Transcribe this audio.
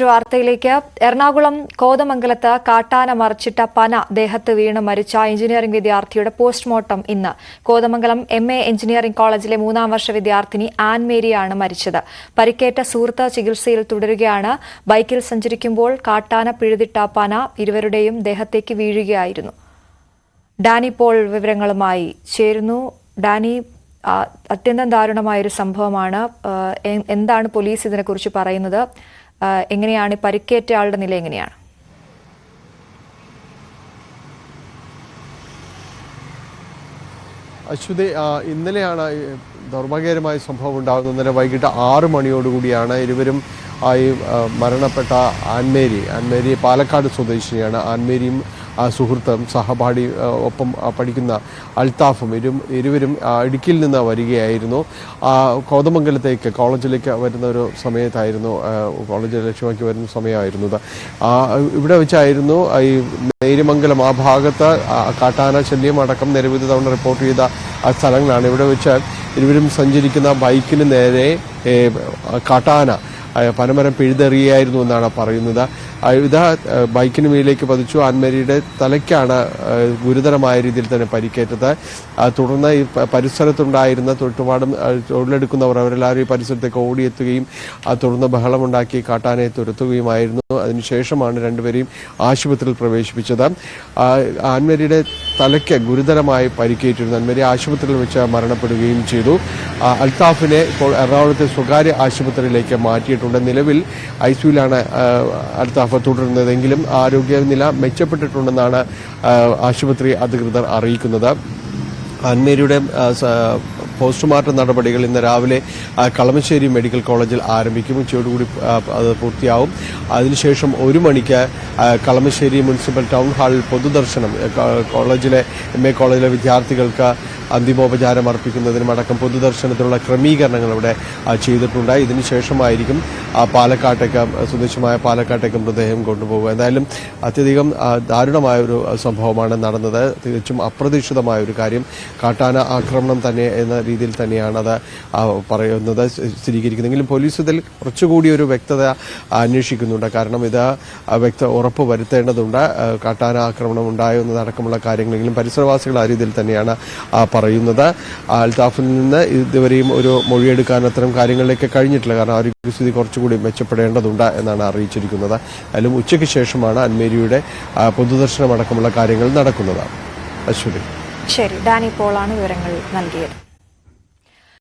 വാർത്തയിലേക്ക് എറണാകുളം കോതമംഗലത്ത് കാട്ടാന മറിച്ചിട്ട പന ദേഹത്ത് വീണ് മരിച്ച എഞ്ചിനീയറിംഗ് വിദ്യാർത്ഥിയുടെ പോസ്റ്റ്മോർട്ടം ഇന്ന്. കോതമംഗലം MA എഞ്ചിനീയറിംഗ് കോളേജിലെ 3ാം വർഷ വിദ്യാർത്ഥിനി ആൻ മേരിയാണ് മരിച്ചത്. പരിക്കേറ്റ സുഹൃത്ത് ചികിത്സയിൽ തുടരുകയാണ്. ബൈക്കിൽ സഞ്ചരിക്കുമ്പോൾ കാട്ടാന പിഴുതിട്ട പന ഇരുവരുടെയും ദേഹത്തേക്ക് വീഴുകയായിരുന്നു. ഡാനി പോൾ വിവരങ്ങളുമായി ചേരുന്നു. ഡാനി, അത്യന്തം ദാരുണമായൊരു സംഭവമാണ്. എന്താണ് പോലീസ് ഇതിനെക്കുറിച്ച് പറയുന്നത്? എങ്ങനെയാണ് പരിക്കേറ്റ ആളുടെ നില എങ്ങനെയാണ്? അശ്വതി, ഇന്നലെയാണ് ദൗർഭാഗ്യകരമായ സംഭവം ഉണ്ടാകുന്നത്. ഇന്നലെ വൈകിട്ട് 6 മണിയോടുകൂടിയാണ് ഇരുവരും മരണപ്പെട്ട ആൻമേരി പാലക്കാട് സ്വദേശിനിയാണ്. ആൻമേരിയും സുഹൃത്തും സഹപാഠി ഒപ്പം പഠിക്കുന്ന അൽത്താഫും ഇരുവരും ഇടുക്കിയിൽ നിന്ന് വരികയായിരുന്നു. കോതമംഗലത്തേക്ക് കോളേജിലേക്ക് വരുന്ന ഒരു സമയത്തായിരുന്നു, കോളേജ് ലക്ഷ്യമാക്കി വരുന്ന സമയമായിരുന്നത്. ഇവിടെ വെച്ചായിരുന്നു ഈ നേര്യമംഗലം ആ ഭാഗത്ത് കാട്ടാന ശല്യം അടക്കം നിരവധി തവണ റിപ്പോർട്ട് ചെയ്ത സ്ഥലങ്ങളാണ്. ഇവിടെ വെച്ച് ഇരുവരും സഞ്ചരിക്കുന്ന ബൈക്കിന് നേരെ കാട്ടാന പനമരം പിഴുതെറിയായിരുന്നു എന്നാണ് പറയുന്നത്. ഇത് ബൈക്കിന് മേലേക്ക് പതിച്ചു. ആൻമേരിയുടെ തലയ്ക്കാണ് ഗുരുതരമായ രീതിയിൽ തന്നെ പരിക്കേറ്റത്. തുടർന്ന് ഈ പരിസരത്തുണ്ടായിരുന്ന തൊട്ടുപാടും തൊഴിലെടുക്കുന്നവർ അവരെല്ലാവരും ഈ പരിസരത്തേക്ക് ഓടിയെത്തുകയും തുടർന്ന് ബഹളമുണ്ടാക്കി കാട്ടാനയെ തുരത്തുകയുമായിരുന്നു. അതിനുശേഷമാണ് രണ്ടുപേരെയും ആശുപത്രിയിൽ പ്രവേശിപ്പിച്ചത്. ആൻമേരിയുടെ തലയ്ക്ക് ഗുരുതരമായി പരിക്കേറ്റിരുന്നു. ആൻമേരി ആശുപത്രിയിൽ വെച്ച് മരണപ്പെടുകയും ചെയ്തു. അൽത്താഫിനെ ഇപ്പോൾ എറണാകുളത്തെ സ്വകാര്യ ആശുപത്രിയിലേക്ക് മാറ്റിയിട്ടുണ്ട്. നിലവിൽ ICUവിലാണ് അൽത്താഫ് തുടരുന്നതെങ്കിലും ആരോഗ്യനില മെച്ചപ്പെട്ടിട്ടുണ്ടെന്നാണ് ആശുപത്രി അധികൃതർ അറിയിക്കുന്നത്. ആൻമേരിയുടെ പോസ്റ്റ്മോർട്ടം നടപടികൾ ഇന്ന് രാവിലെ കളമശ്ശേരി മെഡിക്കൽ കോളേജിൽ ആരംഭിക്കും. ഉച്ചയോടുകൂടി അത് പൂർത്തിയാവും. അതിനുശേഷം 1 മണിക്ക് കളമശ്ശേരി മുനിസിപ്പൽ ടൗൺ ഹാളിൽ പൊതുദർശനം കോളേജിലെ MA കോളേജിലെ വിദ്യാർത്ഥികൾക്ക് അന്തിമോപചാരം അർപ്പിക്കുന്നതിനുമടക്കം പൊതുദർശനത്തിനുള്ള ക്രമീകരണങ്ങൾ ഇവിടെ ചെയ്തിട്ടുണ്ട്. ഇതിനുശേഷമായിരിക്കും പാലക്കാട്ടേക്ക് സ്വദേശമായ പാലക്കാട്ടേക്ക് മൃതദേഹം കൊണ്ടുപോകുക. എന്തായാലും അത്യധികം ദാരുണമായ ഒരു സംഭവമാണ് നടന്നത്. തികച്ചും അപ്രതീക്ഷിതമായ ഒരു കാര്യം. കാട്ടാന ആക്രമണം തന്നെ എന്ന രീതിയിൽ തന്നെയാണ് അത് പറയുന്നത്, സ്ഥിരീകരിക്കുന്നെങ്കിലും പോലീസ് ഇതിൽ കുറച്ചുകൂടി ഒരു വ്യക്തത അന്വേഷിക്കുന്നുണ്ട്. കാരണം ഇത് ഉറപ്പ് വരുത്തേണ്ടതുണ്ട്. കാട്ടാന ആക്രമണം ഉണ്ടായോ എന്നതടക്കമുള്ള കാര്യങ്ങളെങ്കിലും പരിസരവാസികൾ ആ രീതിയിൽ തന്നെയാണ് പറയുന്നത്. അൽത്താഫിൽ നിന്ന് ഇതുവരെയും ഒരു മൊഴിയെടുക്കാൻ അത്തരം കാര്യങ്ങളിലേക്ക് കഴിഞ്ഞിട്ടില്ല. കാരണം ആരോഗ്യസ്ഥിതി കുറച്ചുകൂടി മെച്ചപ്പെടേണ്ടതുണ്ട് എന്നാണ് അറിയിച്ചിരിക്കുന്നത്. അതിലും ഉച്ചയ്ക്ക് ശേഷമാണ് ആൻമേരിയുടെ പൊതുദർശനം അടക്കമുള്ള കാര്യങ്ങൾ നടക്കുന്നത്. അശ്വതി, ശരി. ഡാനി പോളാണ് വിവരങ്ങൾ നൽകിയത്.